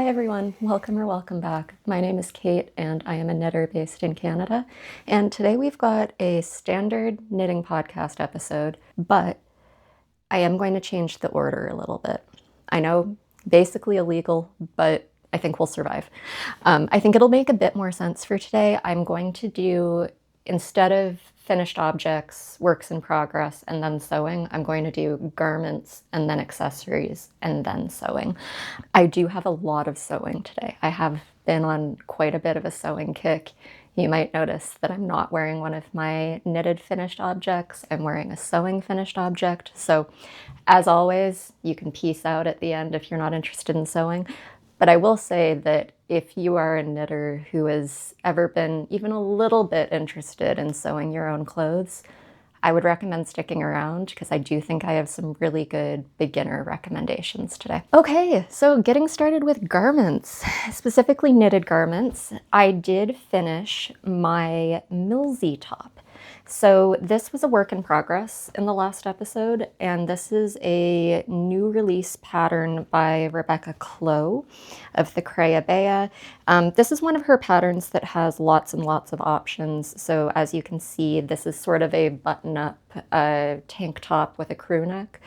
Hi everyone, welcome or welcome back. My name is Kate and I am a knitter based in Canada. And today we've got a standard knitting podcast episode, but I am going to change the order a little bit. I know, basically illegal, but I think we'll survive. I think it'll make a bit more sense for today. I'm going to do, instead of finished objects, works in progress, and then sewing, I'm going to do garments and then accessories and then sewing. I do have a lot of sewing today. I have been on quite a bit of a sewing kick. You might notice that I'm not wearing one of my knitted finished objects. I'm wearing a sewing finished object. So as always, you can peace out at the end if you're not interested in sewing. But I will say that if you are a knitter who has ever been even a little bit interested in sewing your own clothes, I would recommend sticking around because I do think I have some really good beginner recommendations today. Okay, so getting started with garments, specifically knitted garments, I did finish my Milsey top. So this was a work in progress in the last episode, and this is a new release pattern by Rebecca Clow of the Creabea. This is one of her patterns that has lots and lots of options. So as you can see, this is sort of a button-up tank top with a crew neck.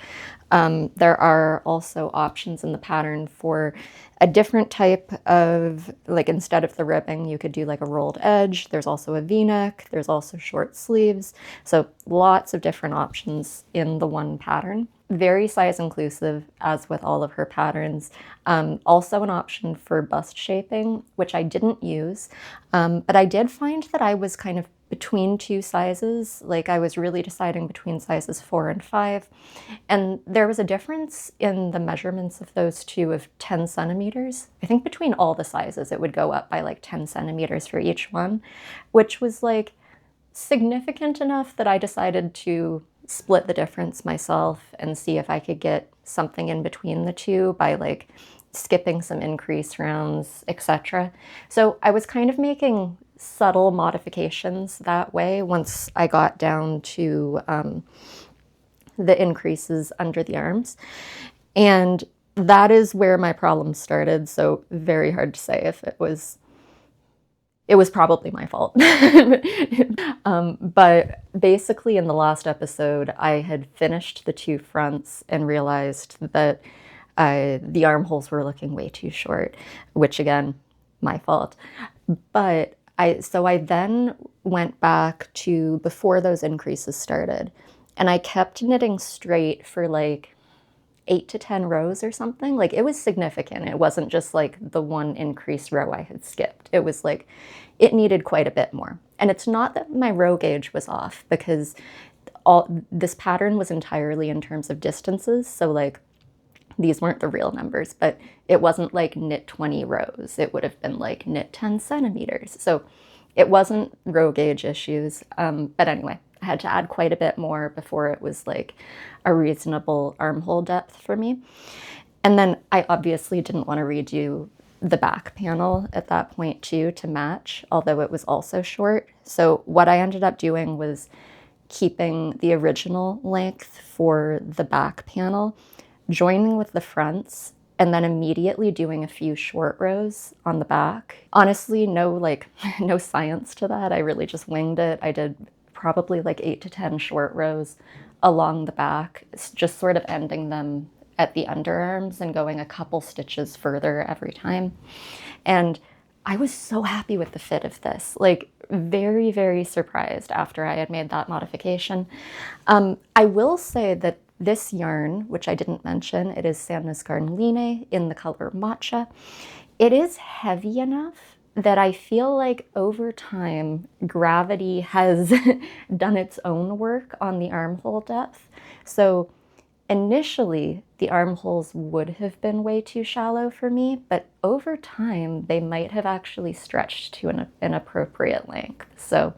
There are also options in the pattern for a different type of, like instead of the ribbing, you could do like a rolled edge. There's also a V-neck. There's also short sleeves. So lots of different options in the one pattern. Very size inclusive, as with all of her patterns. Also an option for bust shaping, which I didn't use, but I did find that I was kind of between two sizes. Like I was really deciding between sizes 4 and 5. And there was a difference in the measurements of those two of 10 centimeters. I think between all the sizes, it would go up by like 10 centimeters for each one, which was like significant enough that I decided to split the difference myself and see if I could get something in between the two by like skipping some increase rounds, etc. So I was kind of making subtle modifications that way once I got down to the increases under the arms. And that is where my problem started. So very hard to say if it was probably my fault. But basically in the last episode, I had finished the two fronts and realized that the armholes were looking way too short, which again, my fault. But I then went back to before those increases started, and I kept knitting straight for like 8 to 10 rows or something. Like it was significant. It wasn't just like the one increased row I had skipped. It was like, it needed quite a bit more. And it's not that my row gauge was off, because this pattern was entirely in terms of distances. So like these weren't the real numbers, but it wasn't like knit 20 rows. It would have been like knit 10 centimeters. So it wasn't row gauge issues. But anyway, I had to add quite a bit more before it was like a reasonable armhole depth for me. And then I obviously didn't want to redo the back panel at that point too to match, although it was also short. So what I ended up doing was keeping the original length for the back panel, joining with the fronts, and then immediately doing a few short rows on the back. Honestly, no science to that. I really just winged it. I did probably like 8 to 10 short rows along the back, just sort of ending them at the underarms and going a couple stitches further every time. And I was so happy with the fit of this, like very, very surprised after I had made that modification. I will say that this yarn, which I didn't mention, it is Sandnes Garn Line in the color Matcha. It is heavy enough that I feel like over time, gravity has done its own work on the armhole depth. So initially, the armholes would have been way too shallow for me, but over time, they might have actually stretched to an appropriate length. So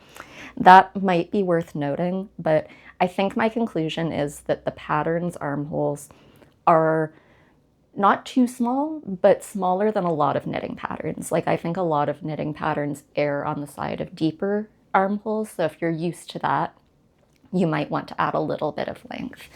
that might be worth noting, but I think my conclusion is that the pattern's armholes are not too small, but smaller than a lot of knitting patterns. Like I think a lot of knitting patterns err on the side of deeper armholes. So if you're used to that, you might want to add a little bit of length.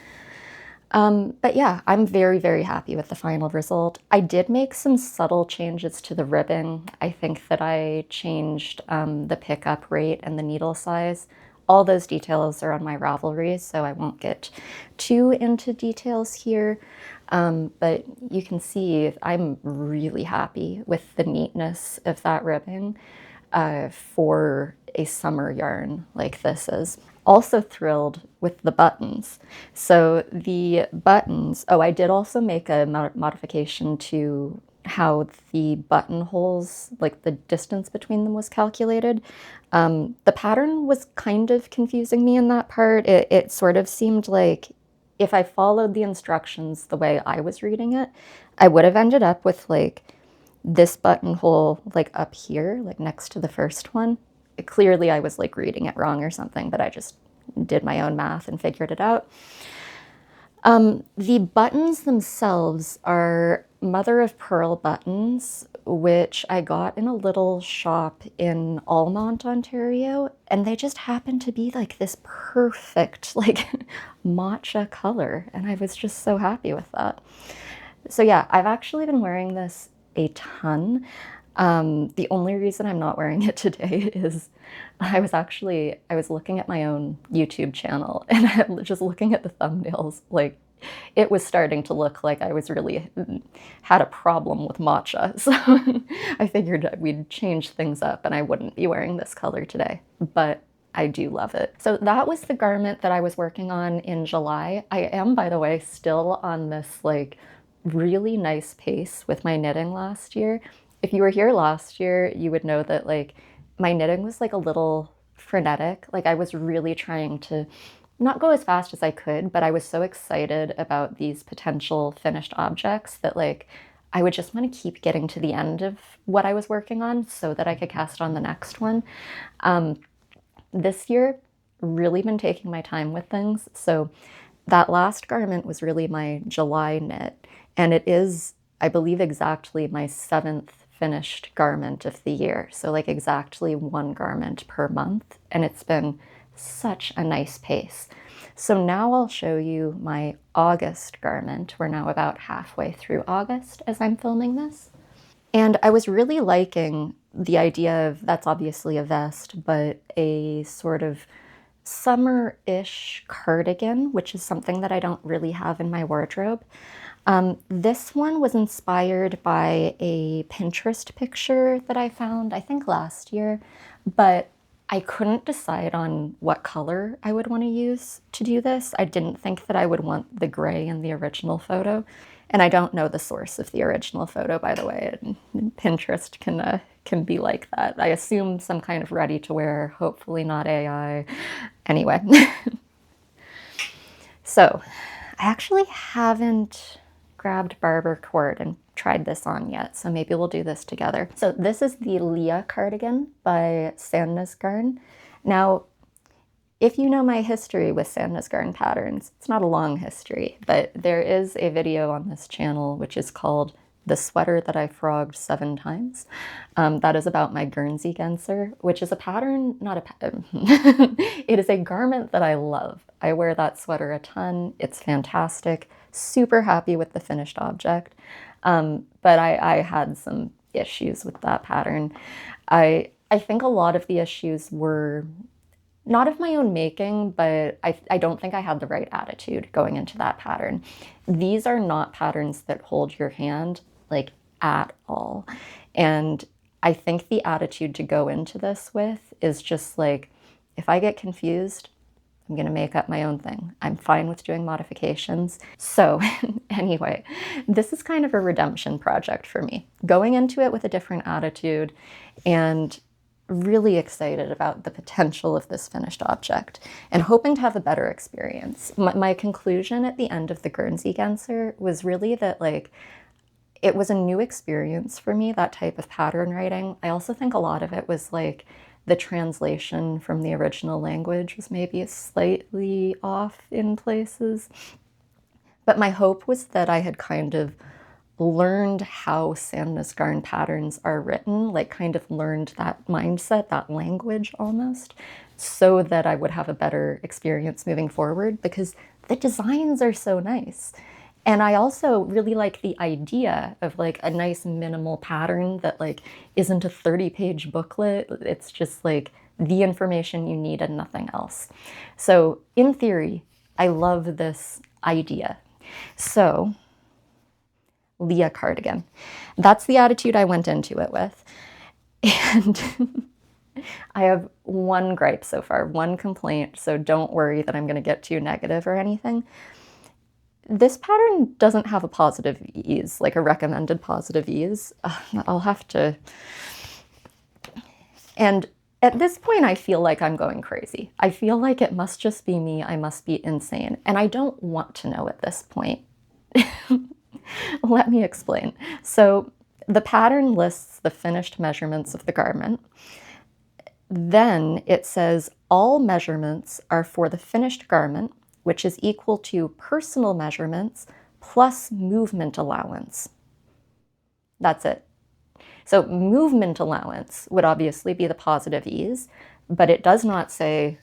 But yeah, I'm very, very happy with the final result. I did make some subtle changes to the ribbing. I think that I changed the pickup rate and the needle size. All those details are on my Ravelry, so I won't get too into details here. But you can see I'm really happy with the neatness of that ribbing for a summer yarn like this is. Also thrilled with the buttons. So the buttons, oh, I did also make a modification to how the buttonholes, like the distance between them was calculated. The pattern was kind of confusing me in that part. It sort of seemed like if I followed the instructions the way I was reading it, I would have ended up with like this buttonhole like up here, like next to the first one. Clearly I was like reading it wrong or something, but I just did my own math and figured it out. The buttons themselves are mother of pearl buttons, which I got in a little shop in Almont, Ontario, and they just happened to be like this perfect like matcha color, and I was just so happy with that. So yeah, I've actually been wearing this a ton. The only reason I'm not wearing it today is I was looking at my own YouTube channel and I'm just looking at the thumbnails. Like, it was starting to look like I was really had a problem with matcha. So I figured we'd change things up and I wouldn't be wearing this color today, but I do love it. So that was the garment that I was working on in July. I am, by the way, still on this like really nice pace with my knitting last year. If you were here last year, you would know that like my knitting was like a little frenetic. Like I was really trying to not go as fast as I could, but I was so excited about these potential finished objects that like I would just want to keep getting to the end of what I was working on so that I could cast on the next one. This year, really been taking my time with things. So that last garment was really my July knit, and it is, I believe, exactly my 7th finished garment of the year. So like exactly one garment per month, and it's been such a nice pace. So now I'll show you my August garment. We're now about halfway through August as I'm filming this. And I was really liking the idea of, that's obviously a vest, but a sort of summer-ish cardigan, which is something that I don't really have in my wardrobe. This one was inspired by a Pinterest picture that I found, I think last year, but I couldn't decide on what color I would want to use to do this. I didn't think that I would want the gray in the original photo. And I don't know the source of the original photo, by the way. And Pinterest can be like that. I assume some kind of ready-to-wear, hopefully not AI. Anyway. So I actually haven't grabbed barber cord and tried this on yet, so maybe we'll do this together. So this is the Lia Cardigan by Sandnes Garn. Now, if you know my history with Sandnes Garn patterns, it's not a long history, but there is a video on this channel which is called The Sweater That I Frogged 7 Times. That is about my Guernsey Genser, which is a pattern, not a pattern. It is a garment that I love. I wear that sweater a ton. It's fantastic. Super happy with the finished object. But I had some issues with that pattern. I think a lot of the issues were not of my own making, but I don't think I had the right attitude going into that pattern. These are not patterns that hold your hand, like, at all. And I think the attitude to go into this with is just like, if I get confused, I'm gonna make up my own thing. I'm fine with doing modifications. So anyway, this is kind of a redemption project for me. Going into it with a different attitude and really excited about the potential of this finished object and hoping to have a better experience. My conclusion at the end of the Guernsey Genser was really that like, it was a new experience for me, that type of pattern writing. I also think a lot of it was like the translation from the original language was maybe slightly off in places. But my hope was that I had kind of learned how Sandnes Garn patterns are written, like kind of learned that mindset, that language almost, so that I would have a better experience moving forward, because the designs are so nice. And I also really like the idea of like a nice minimal pattern that like isn't a 30-page booklet. It's just like the information you need and nothing else. So in theory, I love this idea. So Lia Cardigan, that's the attitude I went into it with. And I have one gripe so far, one complaint, so don't worry that I'm going to get too negative or anything. This pattern doesn't have a positive ease, like a recommended positive ease. I'll have to... And at this point, I feel like I'm going crazy. I feel like it must just be me. I must be insane. And I don't want to know at this point. Let me explain. So the pattern lists the finished measurements of the garment. Then it says all measurements are for the finished garment, which is equal to personal measurements plus movement allowance. That's it. So movement allowance would obviously be the positive ease, but it does not say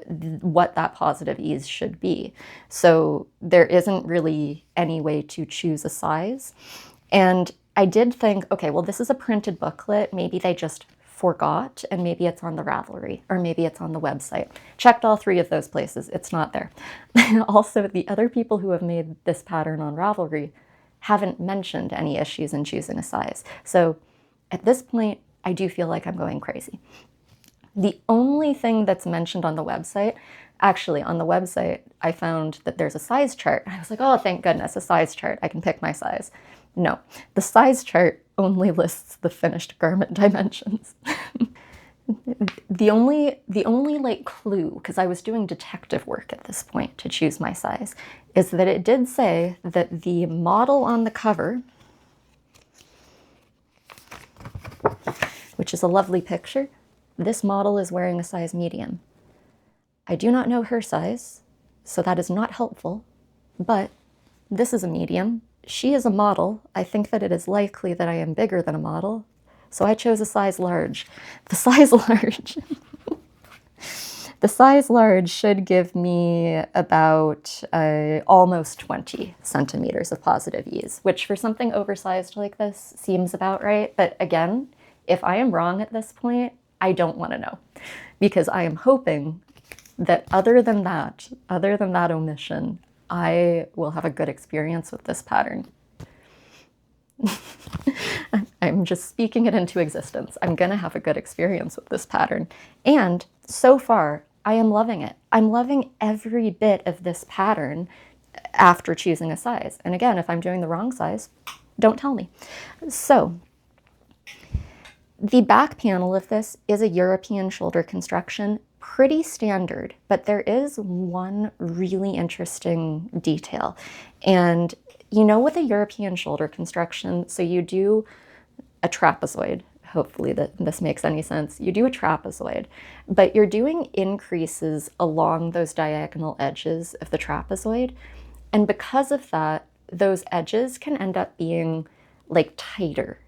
what that positive ease should be. So there isn't really any way to choose a size. And I did think, okay, well, this is a printed booklet. Maybe they just forgot, and maybe it's on the Ravelry, or maybe it's on the website. Checked all three of those places. It's not there. Also, the other people who have made this pattern on Ravelry haven't mentioned any issues in choosing a size. So at this point, I do feel like I'm going crazy. The only thing that's mentioned on the website, actually on the website, I found that there's a size chart. I was like, oh, thank goodness, a size chart. I can pick my size. No, the size chart only lists the finished garment dimensions. The only like clue, because I was doing detective work at this point to choose my size, is that it did say that the model on the cover, which is a lovely picture, this model is wearing a size medium. I do not know her size, so that is not helpful, but this is a medium. She is a model. I think that it is likely that I am bigger than a model, so I chose a size large. The size large, the size large should give me about almost 20 centimeters of positive ease, which for something oversized like this seems about right. But again, if I am wrong at this point, I don't want to know, because I am hoping that other than that omission, I will have a good experience with this pattern. I'm just speaking it into existence. I'm going to have a good experience with this pattern. And so far, I am loving it. I'm loving every bit of this pattern after choosing a size. And again, if I'm doing the wrong size, don't tell me. So the back panel of this is a European shoulder construction, pretty standard, but there is one really interesting detail. And you know, with a European shoulder construction, so you do a trapezoid, hopefully that this makes any sense. You do a trapezoid, but you're doing increases along those diagonal edges of the trapezoid. And because of that, those edges can end up being like tighter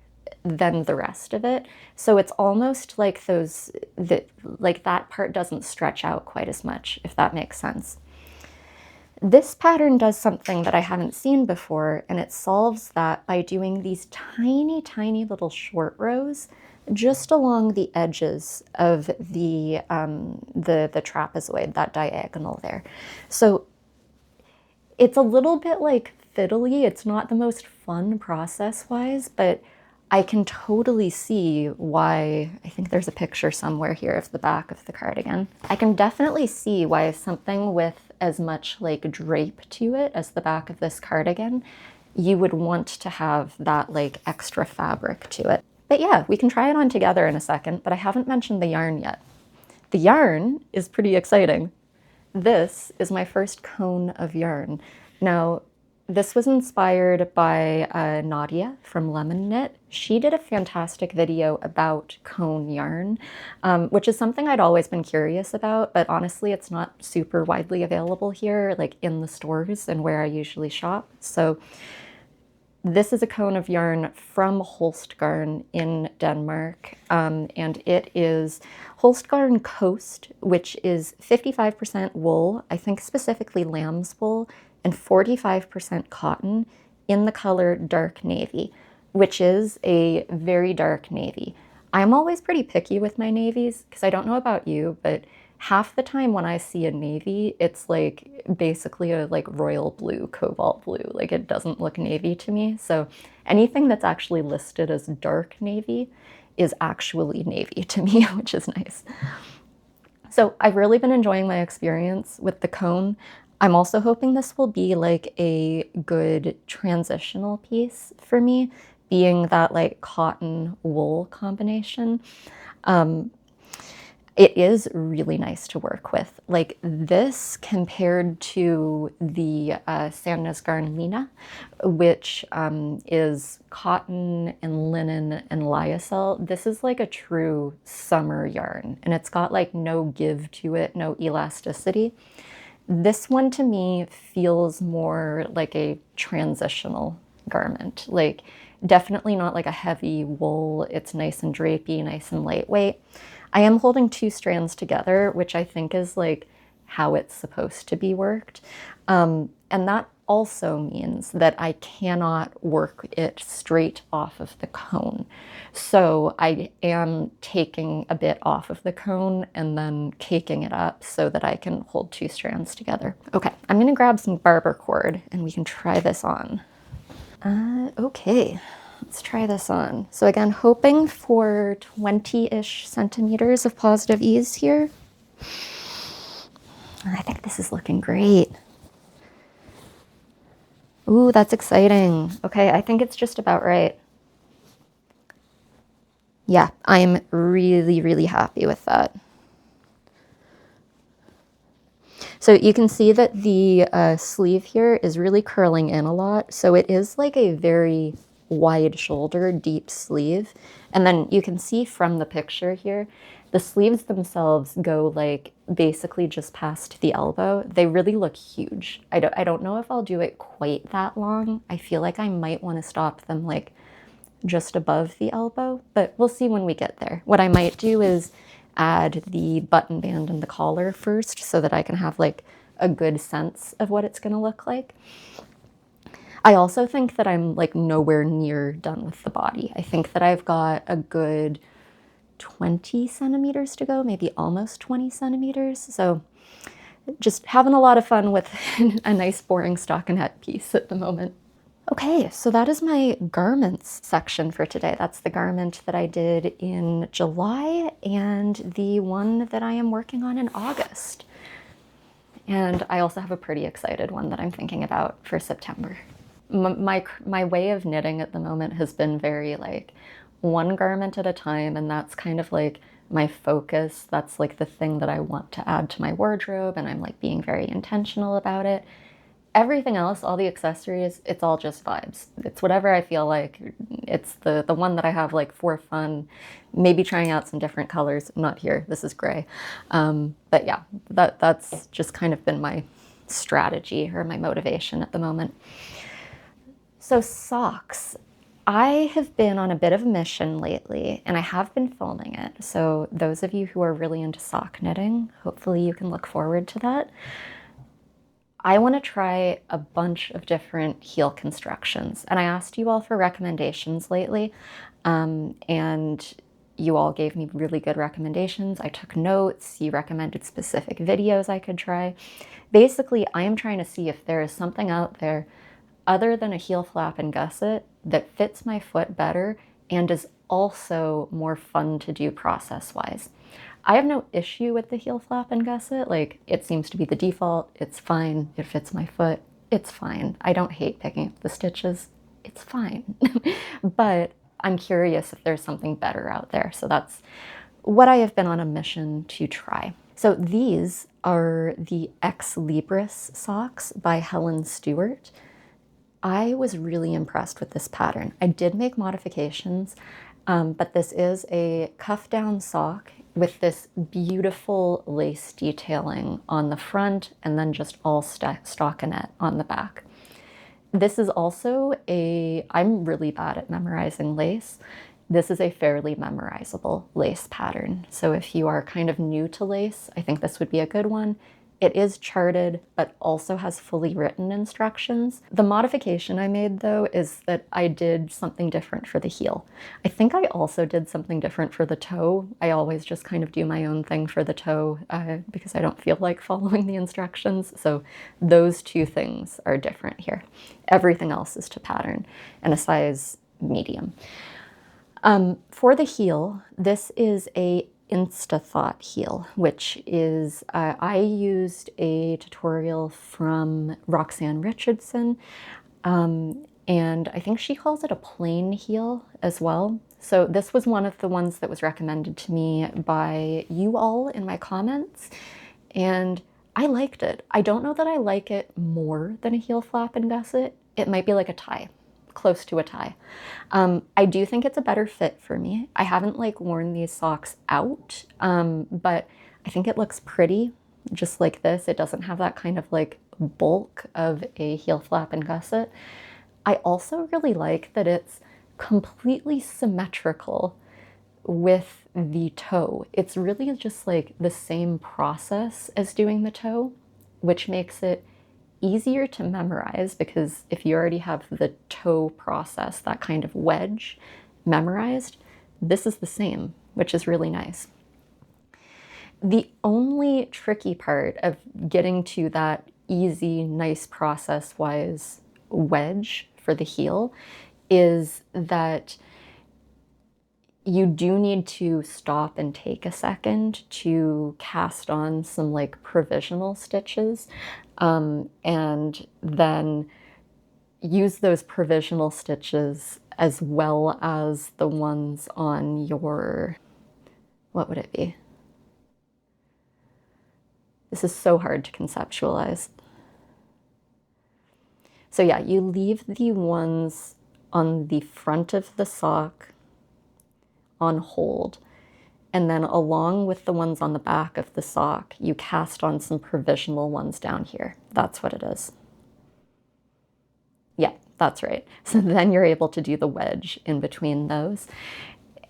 than the rest of it. So it's almost like that part doesn't stretch out quite as much, if that makes sense. This pattern does something that I haven't seen before, and it solves that by doing these tiny, tiny little short rows just along the edges of the trapezoid, that diagonal there. So it's a little bit like fiddly. It's not the most fun process-wise, but I can totally see why. I think there's a picture somewhere here of the back of the cardigan. I can definitely see why something with as much like drape to it as the back of this cardigan, you would want to have that like extra fabric to it. But yeah, we can try it on together in a second, but I haven't mentioned the yarn yet. The yarn is pretty exciting. This is my first cone of yarn. Now, this was inspired by Nadia from Lemon Knit. She did a fantastic video about cone yarn, which is something I'd always been curious about, but honestly, it's not super widely available here, like in the stores and where I usually shop. So, yeah, we're gonna try it on together in a second, but I haven't mentioned the yarn yet. The yarn is pretty exciting. This is my first cone of yarn. Now, this was inspired by Nadia from Lemon Knit. She did a fantastic video about cone yarn, which is something I'd always been curious about, but honestly, it's not super widely available here, like in the stores and where I usually shop. So This is a cone of yarn from Holst Garn in Denmark, and it is Holst Garn Coast, which is 55% wool, I think specifically lamb's wool, and 45% cotton in the color dark navy, which is a very dark navy. I'm always pretty picky with my navies because I don't know about you, but half the time when I see a navy, it's like basically a like royal blue, cobalt blue. Like it doesn't look navy to me. So anything that's actually listed as dark navy is actually navy to me, which is nice. So I've really been enjoying my experience with the cone. I'm also hoping this will be like a good transitional piece for me, being that like cotton wool combination. It is really nice to work with. Like this compared to the Sandnes Garn Lina, which is cotton and linen and lyocell. This is like a true summer yarn, and it's got like no give to it, no elasticity. This one to me feels more like a transitional garment. Like definitely not like a heavy wool. It's nice and drapey, nice and lightweight. I am holding 2 strands together, which I think is like how it's supposed to be worked. And that also means that I cannot work it straight off of the cone. So I am taking a bit off of the cone and then caking it up so that I can hold 2 strands together. Okay, I'm gonna grab some barber cord and we can try this on. Okay. Let's try this on. So again, hoping for 20-ish centimeters of positive ease here. I think this is looking great. Ooh, that's exciting. Okay, I think it's just about right. Yeah, I'm really, really happy with that. So you can see that the sleeve here is really curling in a lot. So it is like a very wide shoulder, deep sleeve. And then you can see from the picture here, the sleeves themselves go like basically just past the elbow. They really look huge. I don't know if I'll do it quite that long. I feel like I might want to stop them like just above the elbow, but we'll see when we get there. What I might do is add the button band and the collar first so that I can have like a good sense of what it's going to look like. I also think that I'm like nowhere near done with the body. I think that I've got a good 20 centimeters to go, maybe almost 20 centimeters. So just having a lot of fun with a nice boring stockinette piece at the moment. Okay, so that is my garments section for today. That's the garment that I did in July and the one that I am working on in August. And I also have a pretty excited one that I'm thinking about for September. My way of knitting at the moment has been very like one garment at a time, and that's kind of like my focus. That's like the thing that I want to add to my wardrobe, and I'm like being very intentional about it. Everything else, all the accessories, it's all just vibes. It's whatever I feel like. It's the one that I have like for fun, maybe trying out some different colors. Not here, this is gray. But yeah, that's just kind of been my strategy or my motivation at the moment. So socks. I have been on a bit of a mission lately, and I have been filming it. So those of you who are really into sock knitting, hopefully you can look forward to that. I want to try a bunch of different heel constructions, and I asked you all for recommendations lately, and you all gave me really good recommendations. I took notes. You recommended specific videos I could try. Basically, I am trying to see if there is something out there other than a heel flap and gusset that fits my foot better and is also more fun to do process-wise. I have no issue with the heel flap and gusset. Like, it seems to be the default. It's fine. It fits my foot. It's fine. I don't hate picking up the stitches. It's fine. But I'm curious if there's something better out there. So that's what I have been on a mission to try. So these are the Libris Socks by Helen Stewart. I was really impressed with this pattern. I did make modifications, but this is a cuff down sock with this beautiful lace detailing on the front and then just all stockinette on the back. This is also I'm really bad at memorizing lace. This is a fairly memorizable lace pattern. So if you are kind of new to lace, I think this would be a good one. It is charted, but also has fully written instructions. The modification I made, though, is that I did something different for the heel. I think I also did something different for the toe. I always just kind of do my own thing for the toe because I don't feel like following the instructions. So those two things are different here. Everything else is to pattern and a size medium. For the heel, this is a Instathought heel, which is, I used a tutorial from Roxanne Richardson, and I think she calls it a plain heel as well. So this was one of the ones that was recommended to me by you all in my comments, and I liked it. I don't know that I like it more than a heel flap and gusset. It might be like a tie. Close to a tie. I do think it's a better fit for me. I haven't like worn these socks out, but I think it looks pretty just like this. It doesn't have that kind of like bulk of a heel flap and gusset. I also really like that it's completely symmetrical with the toe. It's really just like the same process as doing the toe, which makes it easier to memorize because if you already have the toe process, that kind of wedge memorized, this is the same, which is really nice. The only tricky part of getting to that easy, nice process-wise wedge for the heel is that you do need to stop and take a second to cast on some like provisional stitches, and then use those provisional stitches as well as the ones on your, what would it be? This is so hard to conceptualize. So yeah, you leave the ones on the front of the sock on hold, and then along with the ones on the back of the sock, you cast on some provisional ones down here. That's what it is. Yeah, that's right. So then you're able to do the wedge in between those.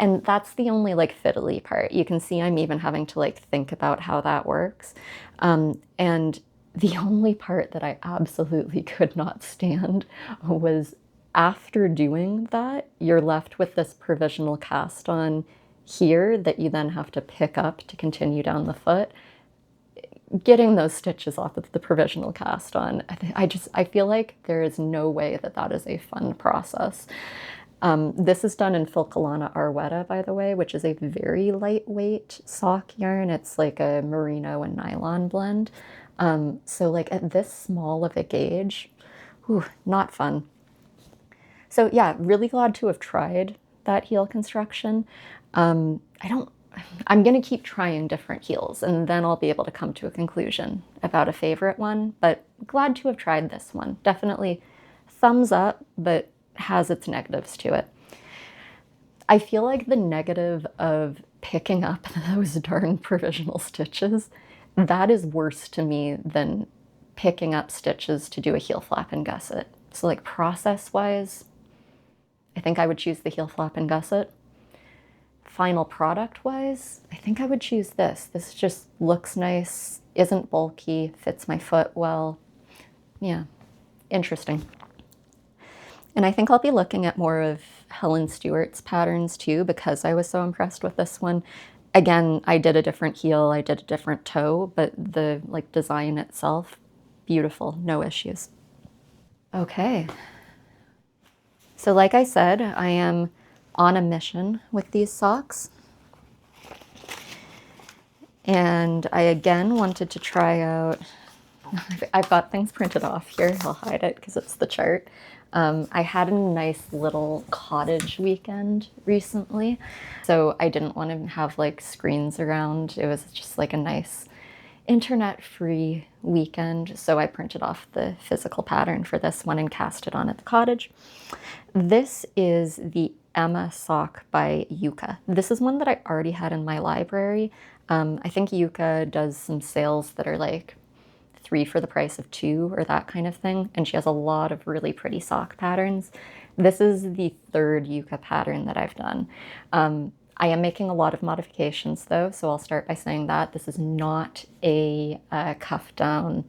And that's the only like fiddly part. You can see I'm even having to like think about how that works. And the only part that I absolutely could not stand was after doing that, you're left with this provisional cast on here that you then have to pick up to continue down the foot. Getting those stitches off of the provisional cast on, I feel like there is no way that that is a fun process. This is done in Filcolana Arwetta, by the way, which is a very lightweight sock yarn. It's like a merino and nylon blend. So like at this small of a gauge, whew, not fun. So yeah, really glad to have tried that heel construction. I'm gonna keep trying different heels and then I'll be able to come to a conclusion about a favorite one, but glad to have tried this one. Definitely thumbs up, but has its negatives to it. I feel like the negative of picking up those darn provisional stitches, that is worse to me than picking up stitches to do a heel flap and gusset. So like process-wise, I think I would choose the heel flap and gusset. Final product-wise, I think I would choose this. This just looks nice, isn't bulky, fits my foot well. Yeah, interesting. And I think I'll be looking at more of Helen Stewart's patterns too because I was so impressed with this one. Again, I did a different heel, I did a different toe, but the like design itself, beautiful, no issues. Okay. So like I said, I am on a mission with these socks. And I again wanted to try out, I've got things printed off here, I'll hide it because it's the chart. I had a nice little cottage weekend recently, so I didn't want to have like screens around. It was just like a nice internet-free weekend, so I printed off the physical pattern for this one and cast it on at the cottage. This is the Emma sock by Yucca. This is one that I already had in my library. I think Yucca does some sales that are like 3 for the price of 2 or that kind of thing. And she has a lot of really pretty sock patterns. This is the 3rd Yucca pattern that I've done. I am making a lot of modifications though, so I'll start by saying that this is not a cuff down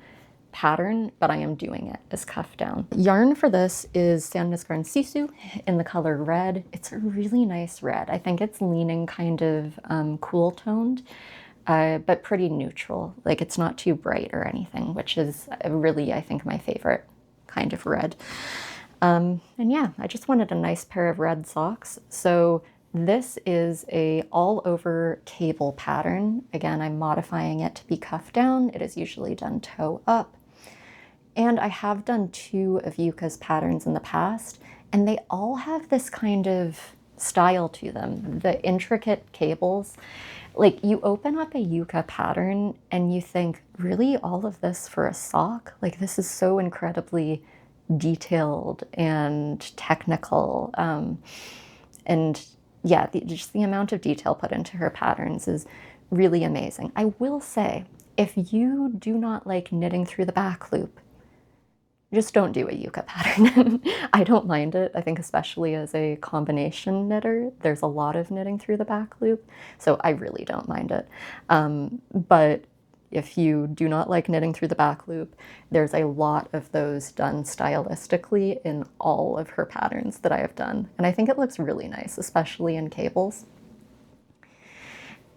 pattern, but I am doing it as cuff down. Yarn for this is Sandnes Garn Sisu in the color red. It's a really nice red. I think it's leaning kind of cool toned, but pretty neutral. Like it's not too bright or anything, which is really, I think, my favorite kind of red. And yeah, I just wanted a nice pair of red socks. So this is a all over cable pattern. Again, I'm modifying it to be cuff down. It is usually done toe up. And I have done 2 of Yucca's patterns in the past, and they all have this kind of style to them. The intricate cables, like you open up a Yucca pattern and you think, really, all of this for a sock? Like this is so incredibly detailed and technical. And yeah, just the amount of detail put into her patterns is really amazing. I will say, if you do not like knitting through the back loop, just don't do a Yucca pattern. I don't mind it. I think especially as a combination knitter, there's a lot of knitting through the back loop, so I really don't mind it. But if you do not like knitting through the back loop, there's a lot of those done stylistically in all of her patterns that I have done. And I think it looks really nice, especially in cables.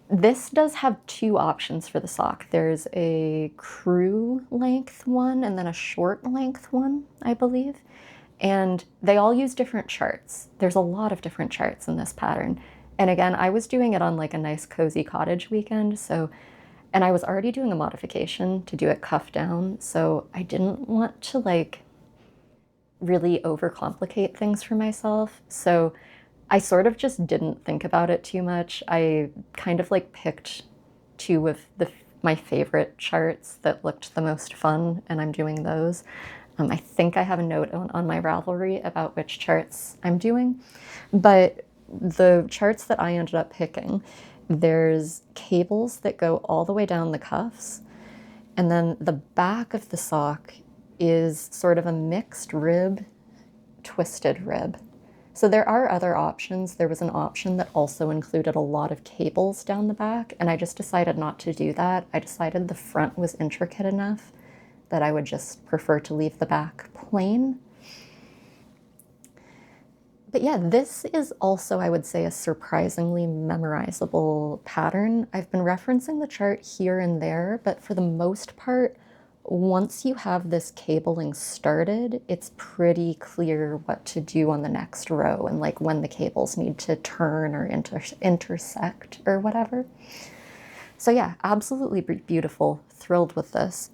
This does have 2 options for the sock. There's a crew length one and then a short length one, I believe. And they all use different charts. There's a lot of different charts in this pattern. And again, I was doing it on like a nice cozy cottage weekend, and I was already doing a modification to do it cuff down, so I didn't want to like really overcomplicate things for myself. So I sort of just didn't think about it too much. I kind of like picked 2 of my favorite charts that looked the most fun, and I'm doing those. I think I have a note on my Ravelry about which charts I'm doing, but the charts that I ended up picking, there's cables that go all the way down the cuffs, and then the back of the sock is sort of a mixed rib, twisted rib. So there are other options. There was an option that also included a lot of cables down the back, and I just decided not to do that. I decided the front was intricate enough that I would just prefer to leave the back plain. But yeah, this is also, I would say, a surprisingly memorizable pattern. I've been referencing the chart here and there, but for the most part, once you have this cabling started, it's pretty clear what to do on the next row and like when the cables need to turn or intersect or whatever. So yeah, absolutely beautiful. Thrilled with this.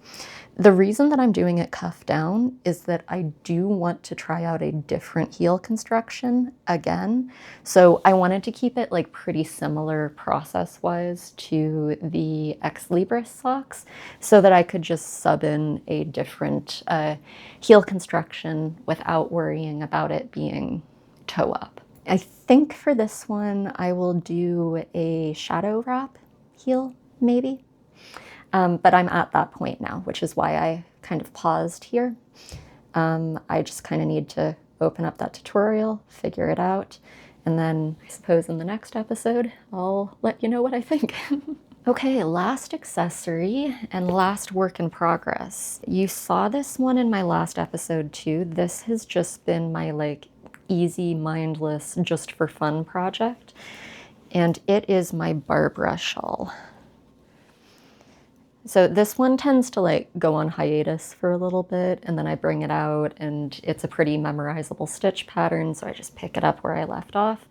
The reason that I'm doing it cuff down is that I do want to try out a different heel construction again. So I wanted to keep it like pretty similar process-wise to the Libris Socks so that I could just sub in a different heel construction without worrying about it being toe up. I think for this one, I will do a shadow wrap heel, maybe. But I'm at that point now, which is why I kind of paused here. I just kind of need to open up that tutorial, figure it out, and then I suppose in the next episode, I'll let you know what I think. Okay, last accessory and last work in progress. You saw this one in my last episode too. This has just been my like easy, mindless, just for fun project. And it is my Barbara shawl. So this one tends to like go on hiatus for a little bit and then I bring it out and it's a pretty memorizable stitch pattern, so I just pick it up where I left off.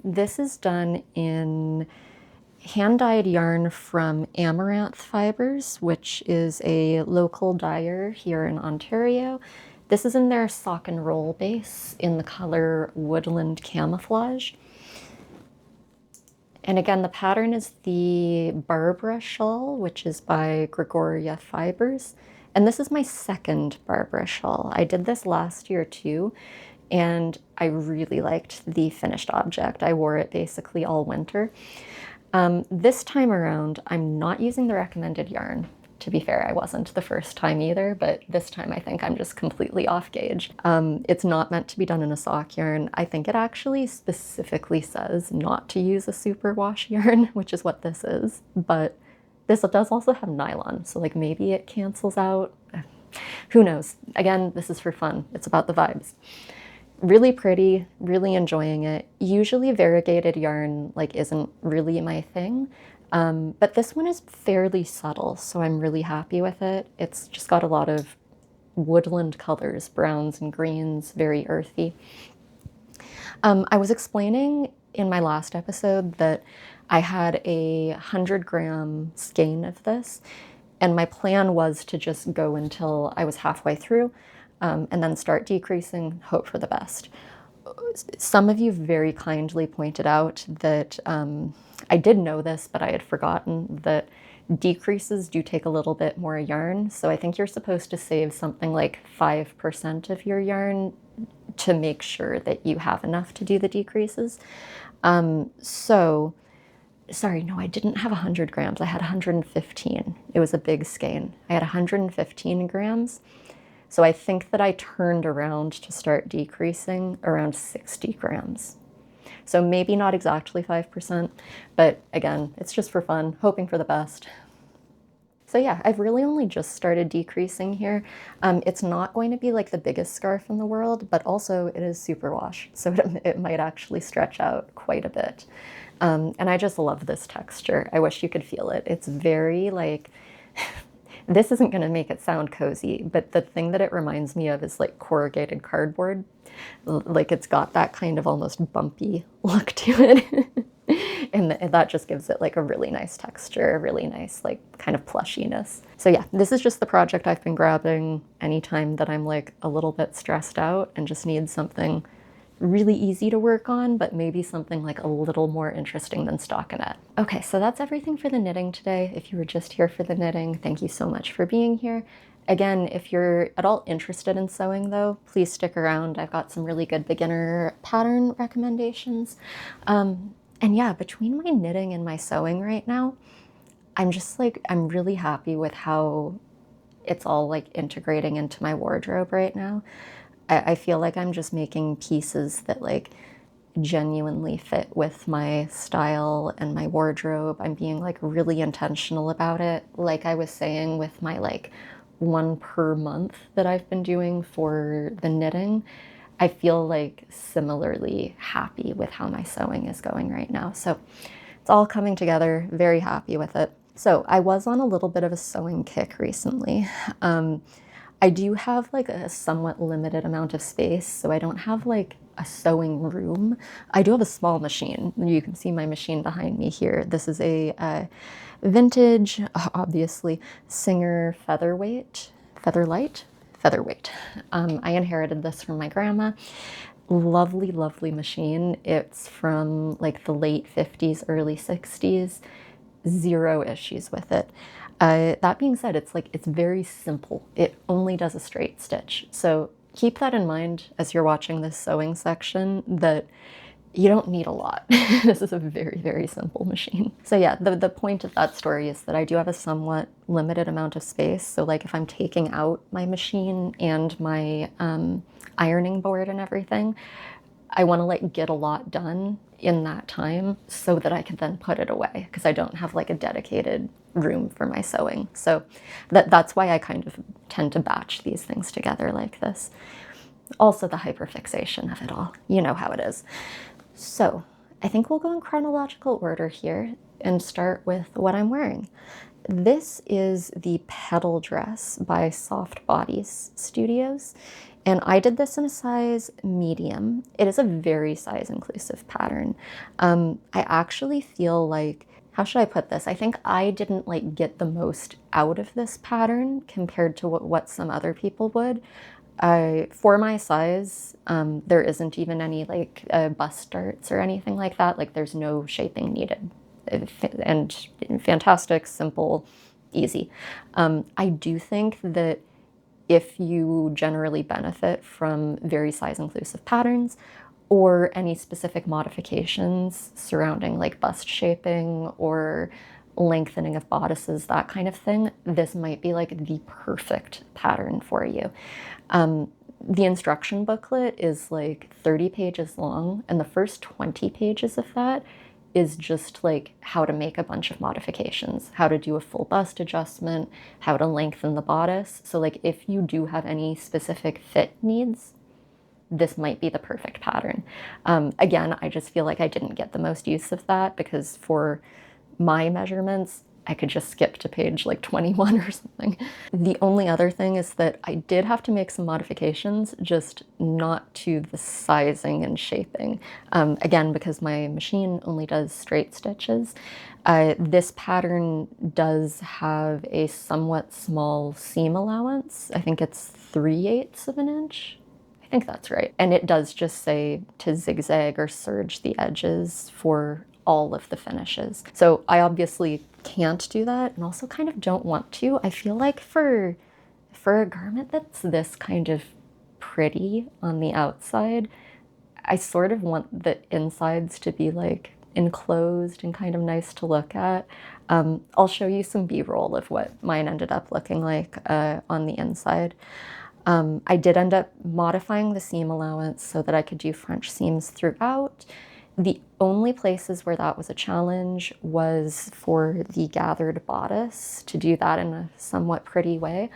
This is done in hand-dyed yarn from Amaranth Fibres, which is a local dyer here in Ontario. This is in their sock and roll base in the color Woodland Camoflage. And again, the pattern is the Barbara shawl, which is by Gregoria Fibres. And this is my second Barbara shawl. I did this last year too, and I really liked the finished object. I wore it basically all winter. This time around, I'm not using the recommended yarn To be fair, I wasn't the first time either, but this time I think I'm just completely off gauge. It's not meant to be done in a sock yarn. I think it actually specifically says not to use a superwash yarn, which is what this is, but this does also have nylon, so like maybe it cancels out. Who knows? Again, this is for fun. It's about the vibes. Really pretty, really enjoying it. Usually variegated yarn like isn't really my thing, but this one is fairly subtle, so I'm really happy with it. It's just got a lot of woodland colors, browns and greens, very earthy. I was explaining in my last episode that I had a 100-gram skein of this, and my plan was to just go until I was halfway through, and then start decreasing, hope for the best. Some of you very kindly pointed out that I did know this, but I had forgotten that decreases do take a little bit more yarn. So I think you're supposed to save something like 5% of your yarn to make sure that you have enough to do the decreases. Sorry, no, I didn't have 100 grams. I had 115. It was a big skein. I had 115 grams. So I think that I turned around to start decreasing around 60 grams. So maybe not exactly 5%, but again, it's just for fun, hoping for the best. So yeah, I've really only just started decreasing here. It's not going to be like the biggest scarf in the world, but also it is superwash, so it might actually stretch out quite a bit. And I just love this texture. I wish you could feel it. It's very like, this isn't going to make it sound cozy, but the thing that it reminds me of is like corrugated cardboard. Like it's got that kind of almost bumpy look to it. And that just gives it like a really nice texture, a really nice like kind of plushiness. So yeah, this is just the project I've been grabbing anytime that I'm like a little bit stressed out and just need something really easy to work on, but maybe something like a little more interesting than stockinette. Okay, so that's everything for the knitting today. If you were just here for the knitting, thank you so much for being here. Again, if you're at all interested in sewing though, please stick around. I've got some really good beginner pattern recommendations. And yeah, between my knitting and my sewing right now, I'm really happy with how it's all like integrating into my wardrobe right now. I feel like I'm just making pieces that like genuinely fit with my style and my wardrobe. I'm being like really intentional about it. Like I was saying with my like one per month that I've been doing for the knitting, I feel like similarly happy with how my sewing is going right now. So it's all coming together, very happy with it. So I was on a little bit of a sewing kick recently. I do have like a somewhat limited amount of space, so I don't have like a sewing room. I do have a small machine. You can see my machine behind me here. This is a vintage, obviously, Singer Featherlight. I inherited this from my grandma. Lovely, lovely machine. It's from like the late 50s, early 60s. Zero issues with it. That being said, it's very simple. It only does a straight stitch. So keep that in mind as you're watching this sewing section, that you don't need a lot. This is a very, very simple machine. So yeah, the point of that story is that I do have a somewhat limited amount of space. So like if I'm taking out my machine and my ironing board and everything, I want to like get a lot done in that time so that I can then put it away, because I don't have like a dedicated room for my sewing. So that's why I kind of tend to batch these things together like this. Also the hyperfixation of it all. You know how it is. So I think we'll go in chronological order here and start with what I'm wearing. This is the Petal Dress by Soft Bodies Studios. And I did this in a size medium. It is a very size inclusive pattern. I actually feel like, how should I put this? I think I didn't like get the most out of this pattern compared to what some other people would. For my size, there isn't even any like bust darts or anything like that. Like there's no shaping needed. And fantastic, simple, easy. I do think that if you generally benefit from very size inclusive patterns or any specific modifications surrounding like bust shaping or lengthening of bodices, that kind of thing, this might be like the perfect pattern for you. The instruction booklet is like 30 pages long, and the first 20 pages of that is just like how to make a bunch of modifications, how to do a full bust adjustment, how to lengthen the bodice. So like if you do have any specific fit needs, this might be the perfect pattern. Again, I just feel like I didn't get the most use of that because for my measurements, I could just skip to page like 21 or something. The only other thing is that I did have to make some modifications, just not to the sizing and shaping. Again, because my machine only does straight stitches. This pattern does have a somewhat small seam allowance. I think it's 3/8 of an inch. I think that's right. And it does just say to zigzag or serge the edges for all of the finishes. So I obviously can't do that, and also kind of don't want to. I feel like for a garment that's this kind of pretty on the outside, I sort of want the insides to be like enclosed and kind of nice to look at. I'll show you some B-roll of what mine ended up looking like on the inside. I did end up modifying the seam allowance so that I could do French seams throughout. The only places where that was a challenge was for the gathered bodice, to do that in a somewhat pretty way.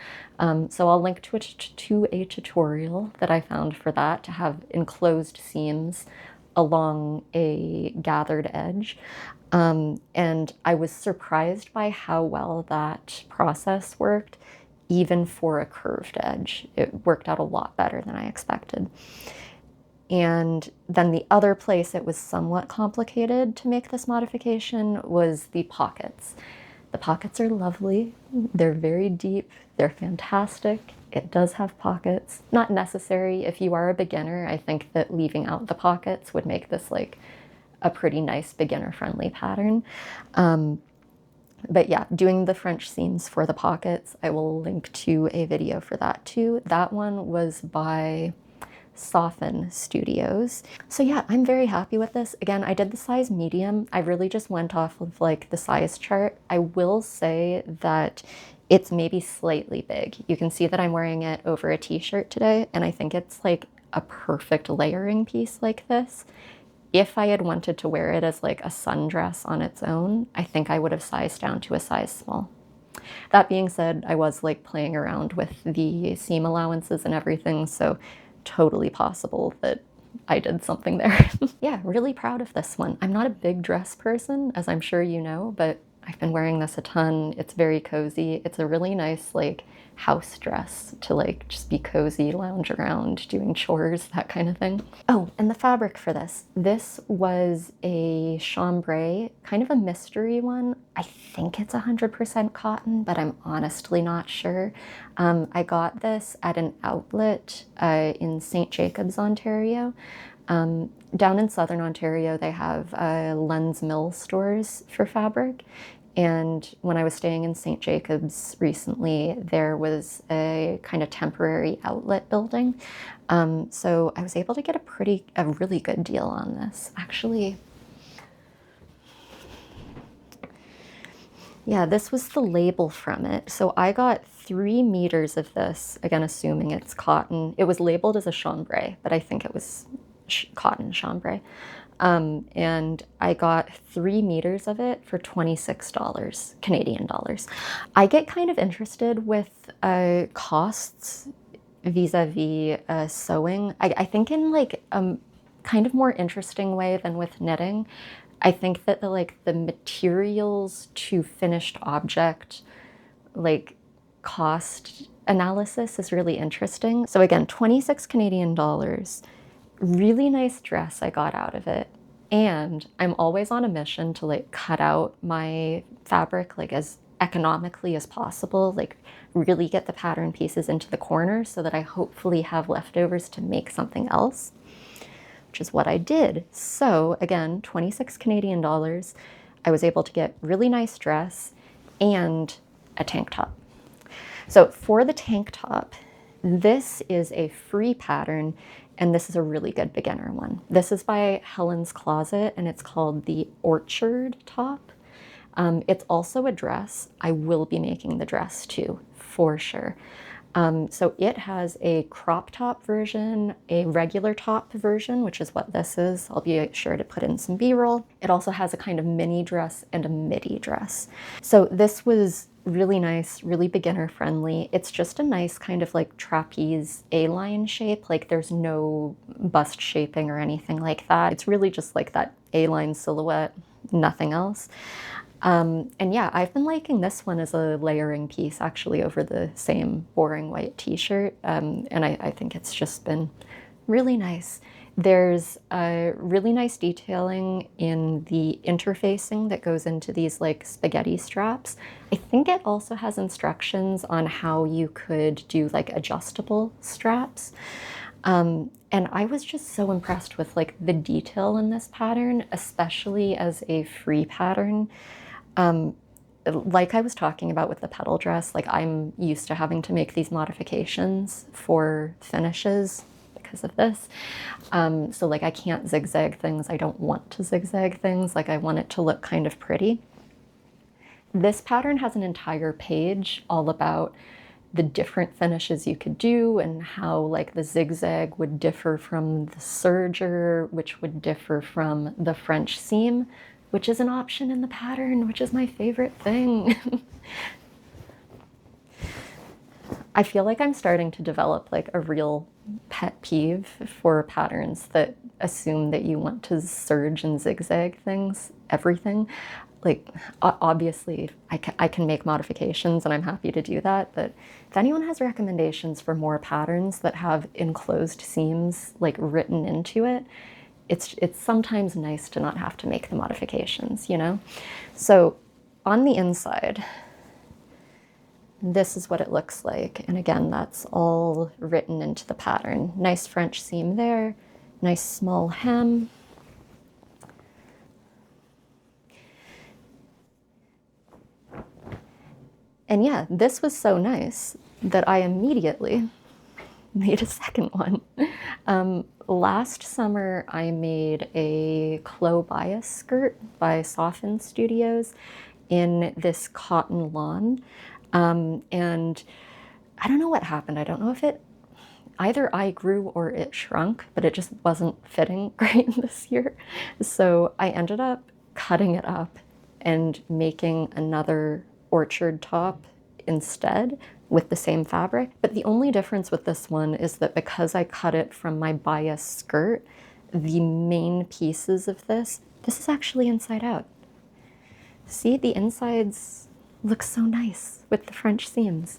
So I'll link to a tutorial that I found for that, to have enclosed seams along a gathered edge. And I was surprised by how well that process worked, even for a curved edge. It worked out a lot better than I expected. And then the other place it was somewhat complicated to make this modification was the pockets. The pockets are lovely. They're very deep. They're fantastic. It does have pockets. Not necessary if you are a beginner. I think that leaving out the pockets would make this like a pretty nice beginner-friendly pattern. But yeah, doing the French seams for the pockets, I will link to a video for that too. That one was by Soften Studios. So yeah, I'm very happy with this. Again, I did the size medium. I really just went off of like the size chart. I will say that it's maybe slightly big. You can see that I'm wearing it over a t-shirt today, and I think it's like a perfect layering piece like this. If I had wanted to wear it as like a sundress on its own, I think I would have sized down to a size small. That being said, I was like playing around with the seam allowances and everything, so totally possible that I did something there. Yeah, really proud of this one. I'm not a big dress person, as I'm sure you know, but I've been wearing this a ton. It's very cozy. It's a really nice like house dress to like just be cozy, lounge around, doing chores, that kind of thing. Oh, and the fabric for this. This was a chambray, kind of a mystery one. I think it's 100% cotton, but I'm honestly not sure. I got this at an outlet in St. Jacobs, Ontario. Down in Southern Ontario, they have Lens Mill stores for fabric. And when I was staying in St. Jacobs recently, there was a kind of temporary outlet building. So I was able to get a really good deal on this. Actually, yeah, this was the label from it. So I got 3 meters of this, again, assuming it's cotton. It was labeled as a chambray, but I think it was cotton chambray. And I got 3 meters of it for $26 Canadian dollars. I get kind of interested with costs vis-a-vis sewing. I think in like a kind of more interesting way than with knitting. I think that the materials to finished object like cost analysis is really interesting. So again, 26 Canadian dollars. Really nice dress I got out of it, and I'm always on a mission to like cut out my fabric like as economically as possible, like really get the pattern pieces into the corner so that I hopefully have leftovers to make something else, which is what I did. So again, 26 Canadian dollars, I was able to get really nice dress and a tank top. So for the tank top, this is a free pattern, and this is a really good beginner one. This is by Helen's Closet, and it's called the Orchard top. It's also a dress. I will be making the dress too, for sure. So it has a crop top version, a regular top version, which is what this is. I'll be sure to put in some B-roll. It also has a kind of mini dress and a midi dress. So this was really nice, really beginner friendly. It's just a nice kind of like trapeze A-line shape. Like there's no bust shaping or anything like that. It's really just like that A-line silhouette, nothing else. And yeah, I've been liking this one as a layering piece actually over the same boring white t-shirt. And I think it's just been really nice. There's a really nice detailing in the interfacing that goes into these like spaghetti straps. I think it also has instructions on how you could do like adjustable straps. And I was just so impressed with like the detail in this pattern, especially as a free pattern. Like I was talking about with the petal dress, like I'm used to having to make these modifications for finishes because of this. So like I can't zigzag things. I don't want to zigzag things. Like I want it to look kind of pretty. This pattern has an entire page all about the different finishes you could do and how like the zigzag would differ from the serger, which would differ from the French seam, which is an option in the pattern, which is my favorite thing. I feel like I'm starting to develop like a real pet peeve for patterns that assume that you want to serge and zigzag things, everything. Like obviously I can make modifications and I'm happy to do that, but if anyone has recommendations for more patterns that have enclosed seams like written into it, it's sometimes nice to not have to make the modifications, you know? So on the inside, this is what it looks like. And again, that's all written into the pattern. Nice French seam there, nice small hem. And yeah, this was so nice that I immediately made a second one. Last summer, I made a Clow bias skirt by Soften Studios in this cotton lawn. And I don't know what happened. I don't know if either I grew or it shrunk, but it just wasn't fitting great this year. So I ended up cutting it up and making another orchard top instead with the same fabric. But the only difference with this one is that because I cut it from my bias skirt, the main pieces of this is actually inside out. See, the insides look so nice with the French seams.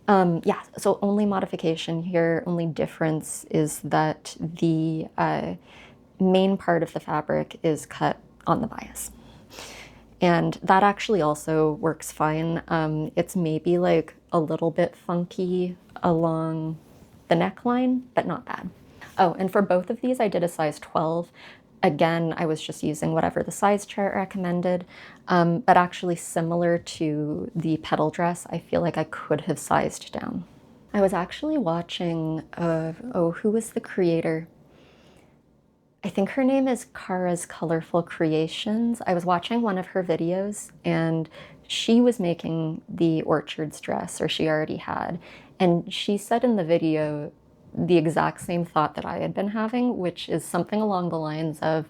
Yeah, so only modification here, only difference is that the main part of the fabric is cut on the bias. And that actually also works fine. It's maybe like a little bit funky along the neckline, but not bad. Oh, and for both of these, I did a size 12. Again, I was just using whatever the size chart recommended, but actually similar to the petal dress, I feel like I could have sized down. I was actually watching, who was the creator? I think her name is Kara's Colorful Creations. I was watching one of her videos and she was making the orchards dress, or she already had. And she said in the video the exact same thought that I had been having, which is something along the lines of,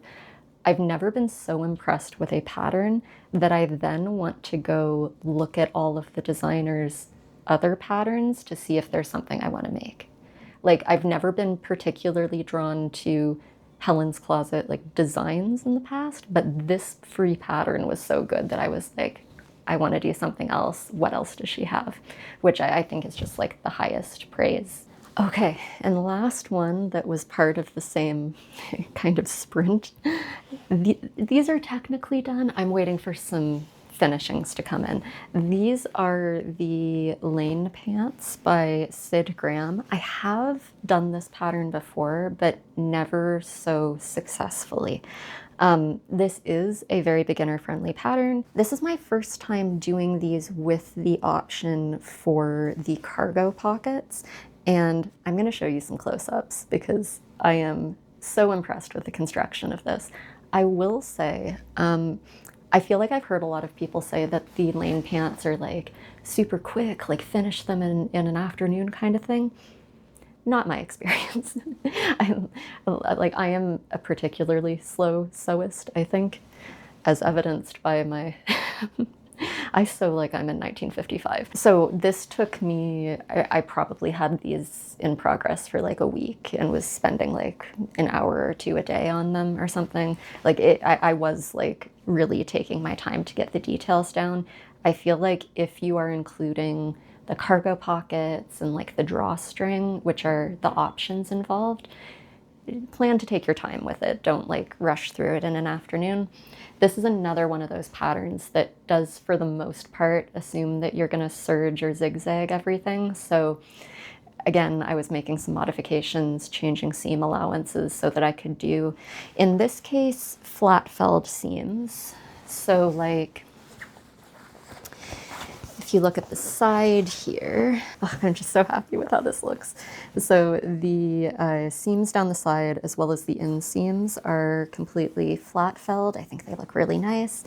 I've never been so impressed with a pattern that I then want to go look at all of the designer's other patterns to see if there's something I want to make. Like I've never been particularly drawn to Helen's Closet like designs in the past, but this free pattern was so good that I was like, I want to do something else. What else does she have? Which I think is just like the highest praise. Okay, and the last one that was part of the same kind of sprint. These are technically done. I'm waiting for some finishings to come in. These are the Lane pants by Sid Graham. I have done this pattern before, but never so successfully. This is a very beginner-friendly pattern. This is my first time doing these with the option for the cargo pockets, and I'm going to show you some close-ups because I am so impressed with the construction of this. I will say, I feel like I've heard a lot of people say that the lane pants are like super quick, like finish them in an afternoon kind of thing. Not my experience. I am a particularly slow sewist, I think, as evidenced by my I sew like I'm in 1955. So this took me, I probably had these in progress for like a week and was spending like an hour or two a day on them or something. Like I was like really taking my time to get the details down. I feel like if you are including the cargo pockets and like the drawstring, which are the options involved, plan to take your time with it. Don't like rush through it in an afternoon. This is another one of those patterns that does, for the most part, assume that you're going to serge or zigzag everything. So again, I was making some modifications, changing seam allowances so that I could do, in this case, flat felled seams. So like, if you look at the side here, oh, I'm just so happy with how this looks. So the seams down the side as well as the inseams are completely flat felled. I think they look really nice.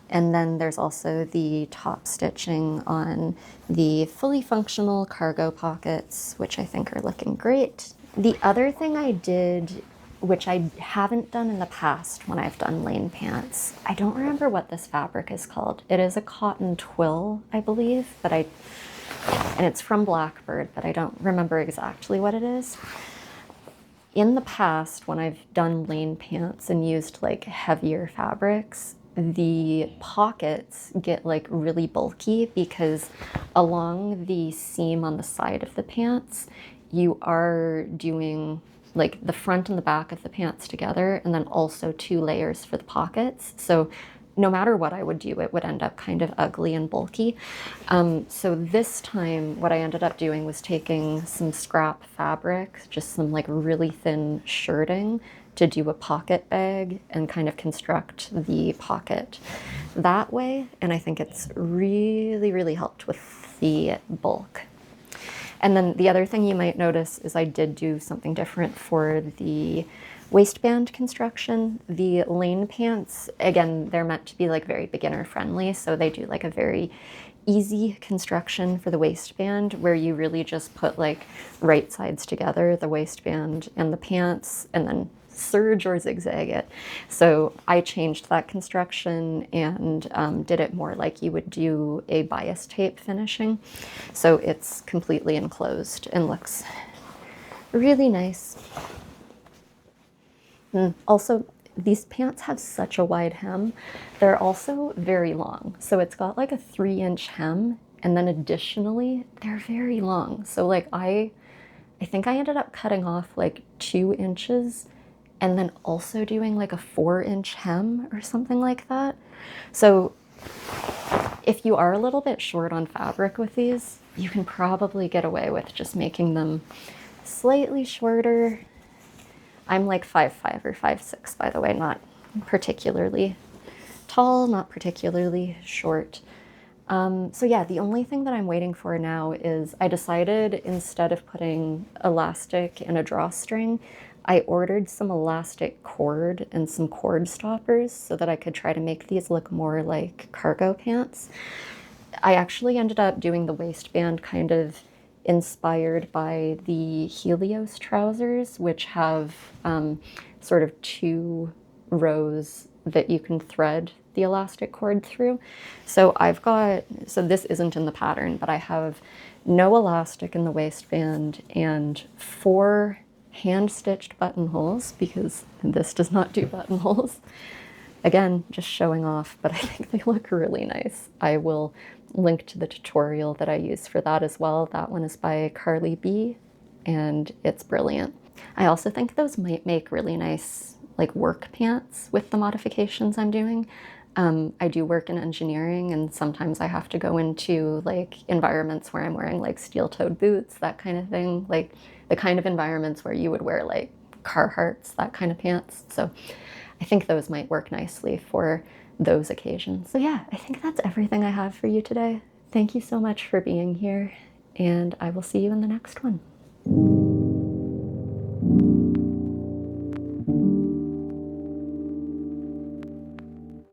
And then there's also the top stitching on the fully functional cargo pockets, which I think are looking great. The other thing I did, which I haven't done in the past when I've done lane pants, I don't remember what this fabric is called. It is a cotton twill, I believe, and it's from Blackbird, but I don't remember exactly what it is. In the past, when I've done lane pants and used like heavier fabrics, the pockets get like really bulky because along the seam on the side of the pants, you are doing like the front and the back of the pants together, and then also 2 layers for the pockets. So no matter what I would do, it would end up kind of ugly and bulky. So this time, what I ended up doing was taking some scrap fabric, just some like really thin shirting, to do a pocket bag and kind of construct the pocket that way. And I think it's really, really helped with the bulk. And then the other thing you might notice is I did do something different for the waistband construction. The lane pants, again, they're meant to be like very beginner friendly, so they do like a very easy construction for the waistband where you really just put like right sides together, the waistband and the pants, and then serge or zigzag it. So I changed that construction and did it more like you would do a bias tape finishing. So it's completely enclosed and looks really nice. Also, these pants have such a wide hem. They're also very long. So it's got like a 3-inch hem, and then additionally, they're very long. So like I think I ended up cutting off like 2 inches and then also doing like a 4-inch hem or something like that. So if you are a little bit short on fabric with these, you can probably get away with just making them slightly shorter. I'm like 5'5" or 5'6", by the way, not particularly tall, not particularly short. So yeah, the only thing that I'm waiting for now is I decided instead of putting elastic in a drawstring, I ordered some elastic cord and some cord stoppers so that I could try to make these look more like cargo pants. I actually ended up doing the waistband kind of inspired by the Helios trousers, which have sort of 2 rows that you can thread the elastic cord through. So so this isn't in the pattern, but I have no elastic in the waistband and 4 hand-stitched buttonholes, because this does not do buttonholes. Again, just showing off, but I think they look really nice. I will link to the tutorial that I use for that as well. That one is by Carly B, and it's brilliant. I also think those might make really nice like work pants with the modifications I'm doing. I do work in engineering, and sometimes I have to go into like environments where I'm wearing like steel-toed boots, that kind of thing, like the kind of environments where you would wear like Carhartts, that kind of pants. So I think those might work nicely for those occasions. So yeah, I think that's everything I have for you today. Thank you so much for being here, and I will see you in the next one.